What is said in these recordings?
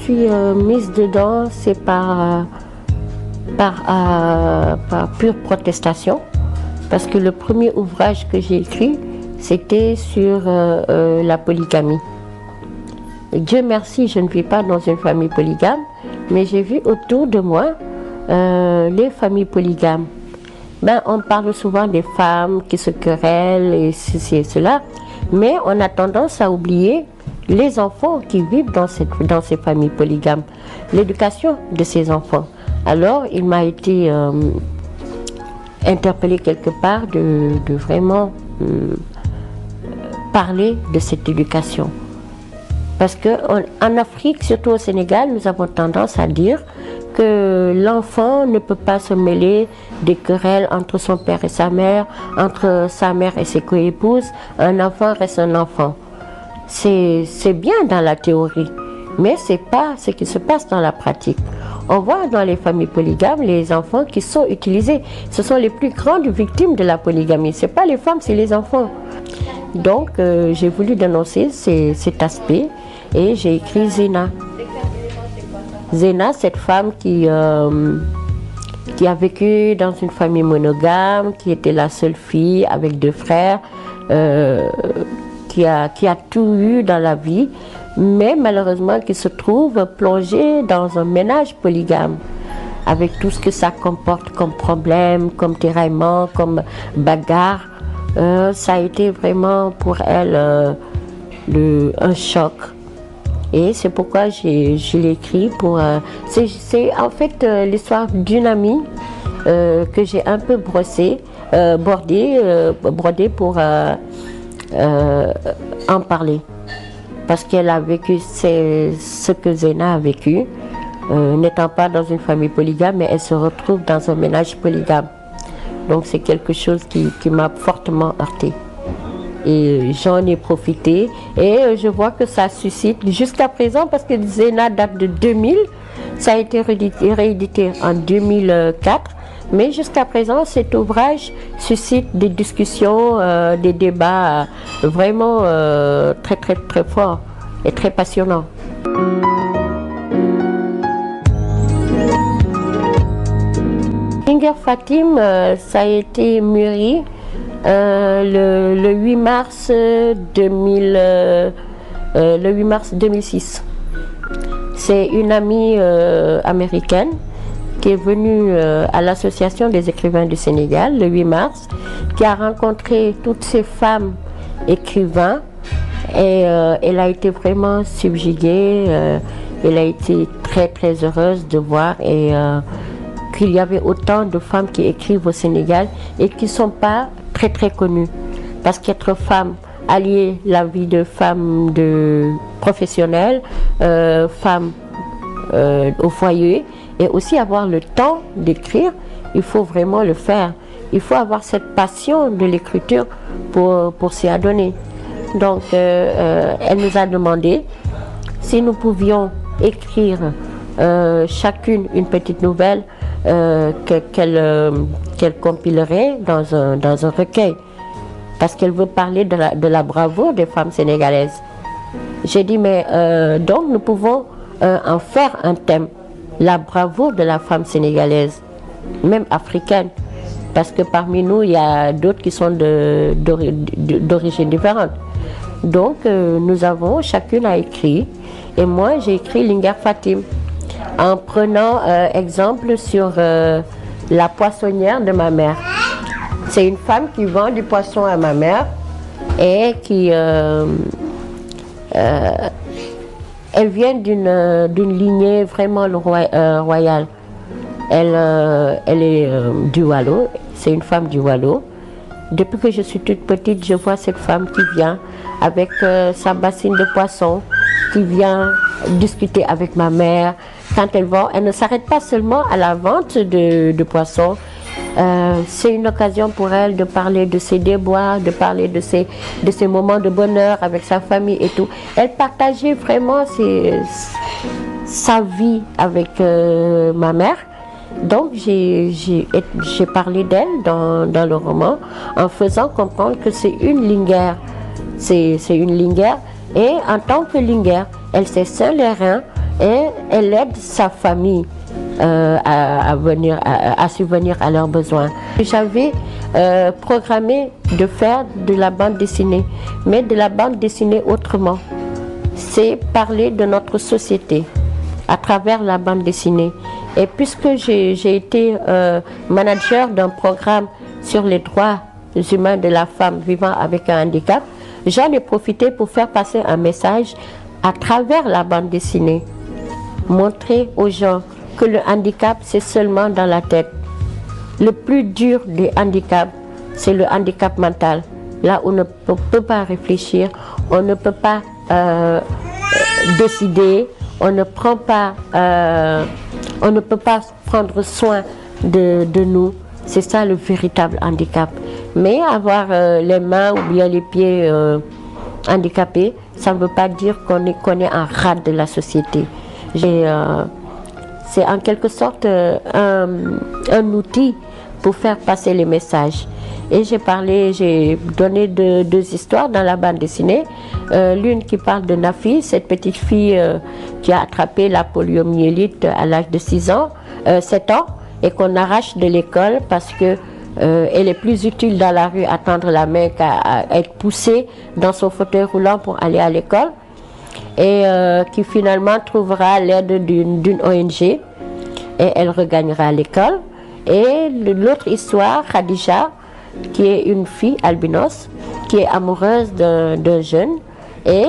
suis mise dedans, c'est par pure protestation, parce que le premier ouvrage que j'ai écrit, c'était sur la polygamie. Dieu merci, je ne vis pas dans une famille polygame, mais j'ai vu autour de moi les familles polygames. Ben, on parle souvent des femmes qui se querellent et ceci et cela, mais on a tendance à oublier les enfants qui vivent dans ces familles polygames, l'éducation de ces enfants. Alors, il m'a été interpellé quelque part de vraiment parler de cette éducation. Parce qu'en Afrique, surtout au Sénégal, nous avons tendance à dire que l'enfant ne peut pas se mêler des querelles entre son père et sa mère, entre sa mère et ses coépouses. Un enfant reste un enfant. C'est bien dans la théorie, mais ce n'est pas ce qui se passe dans la pratique. On voit dans les familles polygames les enfants qui sont utilisés. Ce sont les plus grandes victimes de la polygamie. Ce n'est pas les femmes, c'est les enfants. Donc j'ai voulu dénoncer cet aspect et j'ai écrit Zéna. Zéna, cette femme qui a vécu dans une famille monogame, qui était la seule fille avec 2 frères, qui a tout eu dans la vie, mais malheureusement qui se trouve plongée dans un ménage polygame, avec tout ce que ça comporte comme problème, comme tiraillement, comme bagarre. Ça a été vraiment pour elle un choc. Et c'est pourquoi je l'ai écrit pour... c'est en fait l'histoire d'une amie que j'ai un peu brodée pour en parler. Parce qu'elle a vécu ce que Zéna a vécu, n'étant pas dans une famille polygame, mais elle se retrouve dans un ménage polygame. Donc c'est quelque chose qui m'a fortement heurtée. Et j'en ai profité et je vois que ça suscite jusqu'à présent, parce que Zéna date de 2000, ça a été réédité en 2004, mais jusqu'à présent cet ouvrage suscite des discussions, des débats vraiment très très très forts et très passionnants. Linguère Fatim, ça a été mûri le 8 mars 2006. C'est une amie américaine qui est venue à l'Association des écrivains du Sénégal le 8 mars, qui a rencontré toutes ces femmes écrivains et elle a été vraiment subjuguée. Elle a été très très heureuse de voir qu'il y avait autant de femmes qui écrivent au Sénégal et qui ne sont pas très très connues. Parce qu'être femme, allier la vie de femme professionnelle, femme au foyer, et aussi avoir le temps d'écrire, il faut vraiment le faire. Il faut avoir cette passion de l'écriture pour s'y adonner. Donc elle nous a demandé si nous pouvions écrire chacune une petite nouvelle qu'elle compilerait dans un recueil, parce qu'elle veut parler de la bravoure des femmes sénégalaises. J'ai dit mais donc nous pouvons en faire un thème, la bravoure de la femme sénégalaise, même africaine, parce que parmi nous il y a d'autres qui sont d'origine différente. Donc nous avons, chacune a écrit, et moi j'ai écrit Linguère Fatim, en prenant exemple sur la poissonnière de ma mère. C'est une femme qui vend du poisson à ma mère et qui elle vient d'une lignée vraiment royale. Elle est du Waalo, c'est une femme du Waalo. Depuis que je suis toute petite, je vois cette femme qui vient avec sa bassine de poisson, qui vient discuter avec ma mère. Quand elle vend, elle ne s'arrête pas seulement à la vente de poissons. C'est une occasion pour elle de parler de ses déboires, de parler de ses moments de bonheur avec sa famille et tout. Elle partageait vraiment sa vie avec ma mère. Donc j'ai parlé d'elle dans le roman en faisant comprendre que c'est une linguère. C'est une linguère, et en tant que linguère, elle s'est ceint les reins et elle aide sa famille à subvenir à leurs besoins. J'avais programmé de faire de la bande dessinée, mais de la bande dessinée autrement. C'est parler de notre société à travers la bande dessinée. Et puisque j'ai été manager d'un programme sur les droits humains de la femme vivant avec un handicap, j'en ai profité pour faire passer un message à travers la bande dessinée. Montrer aux gens que le handicap, c'est seulement dans la tête. Le plus dur des handicaps, c'est le handicap mental. Là où on ne peut pas réfléchir, on ne peut pas décider, on ne peut pas prendre soin de nous. C'est ça le véritable handicap. Mais avoir les mains ou bien les pieds handicapés, ça ne veut pas dire qu'on est un rat de la société. C'est en quelque sorte un outil pour faire passer les messages. Et j'ai donné deux histoires dans la bande dessinée. L'une qui parle de Nafi, cette petite fille qui a attrapé la poliomyélite à l'âge de 7 ans, et qu'on arrache de l'école parce que elle est plus utile dans la rue à tendre la main qu'à être poussée dans son fauteuil roulant pour aller à l'école, et qui finalement trouvera l'aide d'une ONG et elle regagnera l'école. Et l'autre histoire, Khadija, qui est une fille albinos, qui est amoureuse d'un jeune, et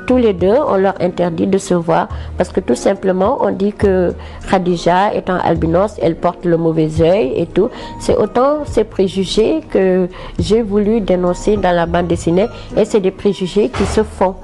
tous les deux, on leur interdit de se voir parce que tout simplement, on dit que Khadija étant albinos, elle porte le mauvais œil et tout. C'est autant ces préjugés que j'ai voulu dénoncer dans la bande dessinée, et c'est des préjugés qui se font.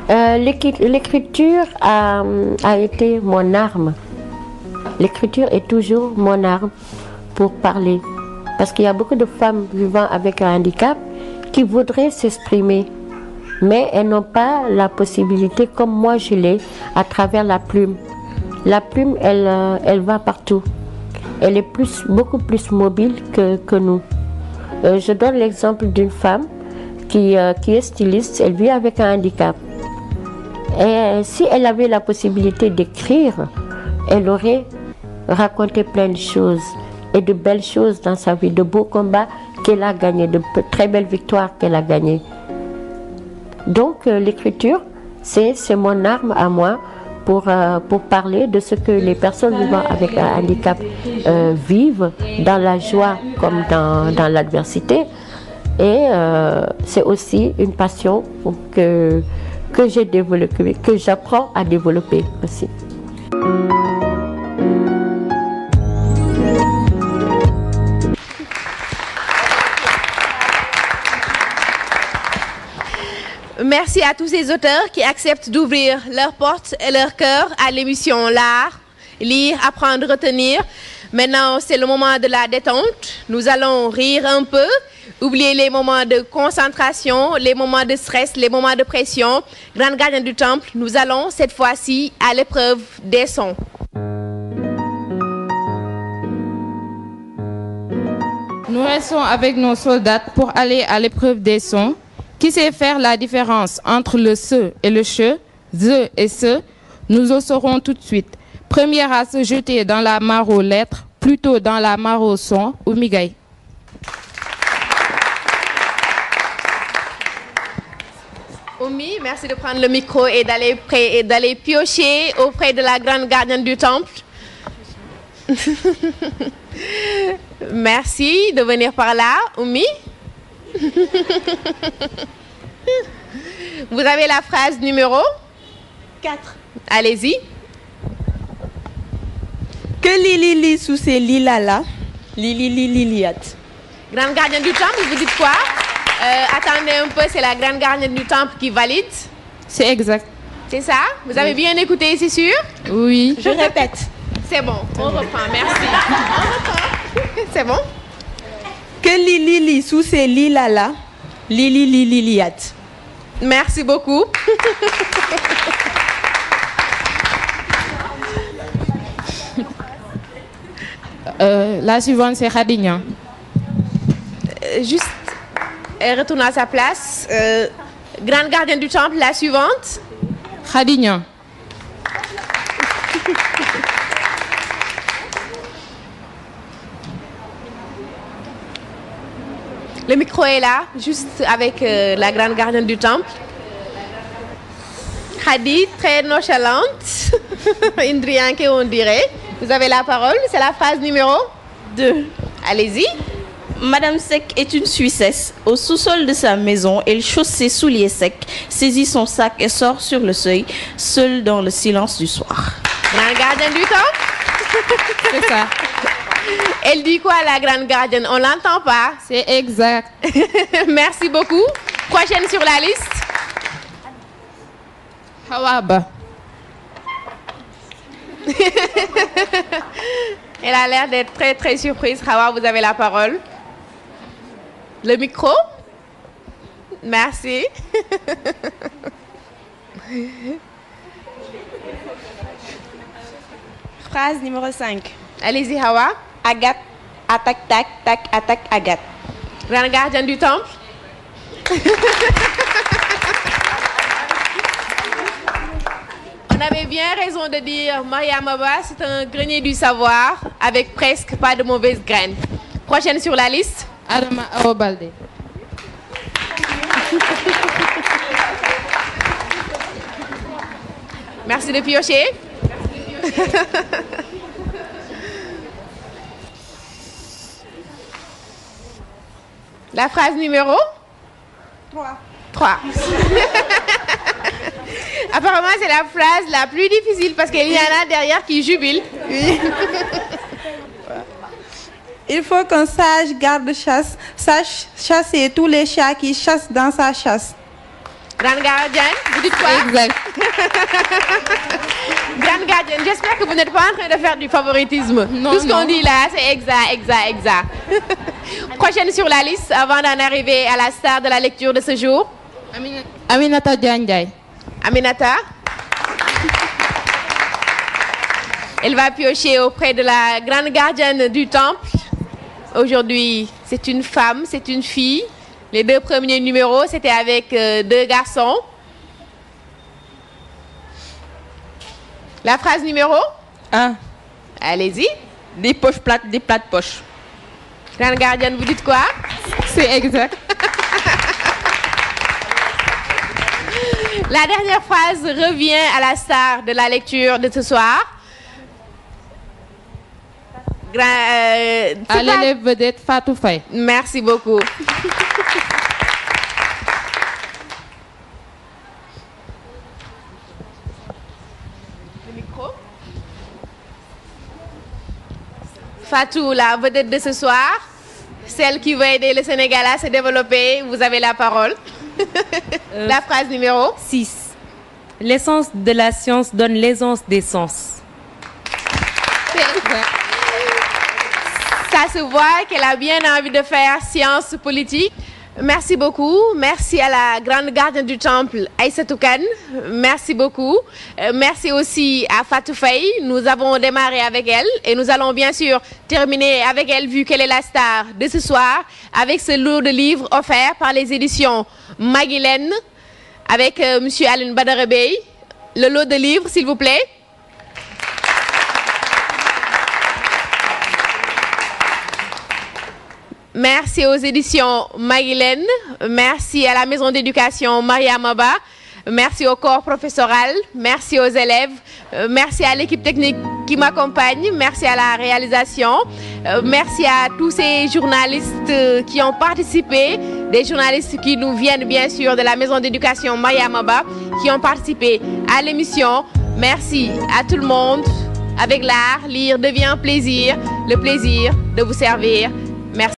L'écriture a été mon arme. L'écriture est toujours mon arme pour parler. Parce qu'il y a beaucoup de femmes vivant avec un handicap qui voudraient s'exprimer, mais elles n'ont pas la possibilité, comme moi je l'ai, à travers la plume. La plume, elle va partout. Elle est beaucoup plus mobile que nous. Je donne l'exemple d'une femme qui est styliste, elle vit avec un handicap. Et si elle avait la possibilité d'écrire, elle aurait raconté plein de choses et de belles choses dans sa vie, de beaux combats qu'elle a gagnés, de très belles victoires qu'elle a gagnées. Donc l'écriture, c'est mon arme à moi pour parler de ce que les personnes vivant avec un handicap vivent, dans la joie comme dans l'adversité. Et c'est aussi une passion que j'ai développée, que j'apprends à développer aussi. Merci à tous ces auteurs qui acceptent d'ouvrir leurs portes et leur cœur à l'émission L'Art, lire, apprendre, retenir. Maintenant, c'est le moment de la détente. Nous allons rire un peu, oublier les moments de concentration, les moments de stress, les moments de pression. Grande gardienne du temple, nous allons cette fois-ci à l'épreuve des sons. Nous restons avec nos soldats pour aller à l'épreuve des sons. Qui sait faire la différence entre le se et le che, ze et se? Nous le saurons tout de suite. Première à se jeter dans la mare aux lettres, plutôt dans la mare aux sons, ou Migaï. Oumi, merci de prendre le micro et d'aller piocher auprès de la grande gardienne du temple. Merci de venir par là, Oumi. Vous avez la phrase numéro 4. Allez-y. Que li sous ces li-là, li-li-li-li-liat. Grande gardienne du temple, vous dites quoi? Attendez un peu, c'est la grande gardienne du temple qui valide. C'est exact. C'est ça? Vous avez bien écouté, c'est sûr? Oui. Je répète. C'est bon, on reprend, merci. On reprend. C'est bon? Que li sous ces li-là, li-li-li-li-liat. Merci beaucoup. La suivante, c'est Khadignan. Juste, elle retourne à sa place. Grande gardienne du temple, la suivante. Khadignan. Le micro est là, juste avec la grande gardienne du temple. Khadi, très nonchalante. Indrianke, on dirait. Vous avez la parole, c'est la phrase numéro 2. Allez-y. Madame Sec est une Suissesse. Au sous-sol de sa maison, elle chausse ses souliers secs, saisit son sac et sort sur le seuil, seule dans le silence du soir. Grande gardienne du temple. C'est ça. Elle dit quoi, la grande gardienne? On l'entend pas. C'est exact. Merci beaucoup. Prochaine sur la liste. Hawaba. Elle a l'air d'être très très surprise. Hawa, vous avez la parole. Le micro. Merci. Phrase numéro 5. Allez-y, Hawa. Agathe, attaque, tac, tac, attaque, Agathe. Grande gardienne du temple. On avait bien raison de dire Mariam Abba, c'est un grenier du savoir avec presque pas de mauvaises graines. Prochaine sur la liste. Adama Aobalde. Merci de piocher. La phrase numéro 3. Apparemment, c'est la phrase la plus difficile parce qu'il y en a derrière qui jubilent. Oui. Il faut qu'un sage garde-chasse sache chasser tous les chats qui chassent dans sa chasse. Grande gardienne, vous dites quoi? Exact. Grande gardienne, j'espère que vous n'êtes pas en train de faire du favoritisme. Non, tout ce qu'on non. dit là, c'est exact. Prochaine sur la liste, avant d'en arriver à la star de la lecture de ce jour. Aminata Dianjay. Aminata. Elle va piocher auprès de la grande gardienne du temple. Aujourd'hui, c'est une femme, c'est une fille. Les 2 premiers numéros, c'était avec 2 garçons. La phrase numéro 1. Allez-y. Des poches plates, des plates poches. Grande gardienne, vous dites quoi? C'est exact. La dernière phrase revient à la star de la lecture de ce soir. À l'élève vedette Fatou Faye. Merci beaucoup. Le micro. Fatou, la vedette de ce soir, celle qui va aider le Sénégal à se développer, vous avez la parole. La phrase numéro 6. L'essence de la science donne l'aisance des sens. C'est exact. Ça se voit qu'elle a bien envie de faire science politique. Merci beaucoup. Merci à la grande gardienne du temple, Aïssatou Kane. Merci beaucoup. Merci aussi à Fatou Faye. Nous avons démarré avec elle et nous allons bien sûr terminer avec elle vu qu'elle est la star de ce soir avec ce lot de livres offert par les éditions Maguilène avec Monsieur Alun Badara Bey. Le lot de livres, s'il vous plaît. Merci aux éditions Maguilène, merci à la maison d'éducation Mariam Abba, merci au corps professoral, merci aux élèves, merci à l'équipe technique qui m'accompagne, merci à la réalisation, merci à tous ces journalistes qui ont participé, des journalistes qui nous viennent bien sûr de la maison d'éducation Mariam Abba, qui ont participé à l'émission. Merci à tout le monde. Avec l'art, lire devient un plaisir, le plaisir de vous servir. Merci.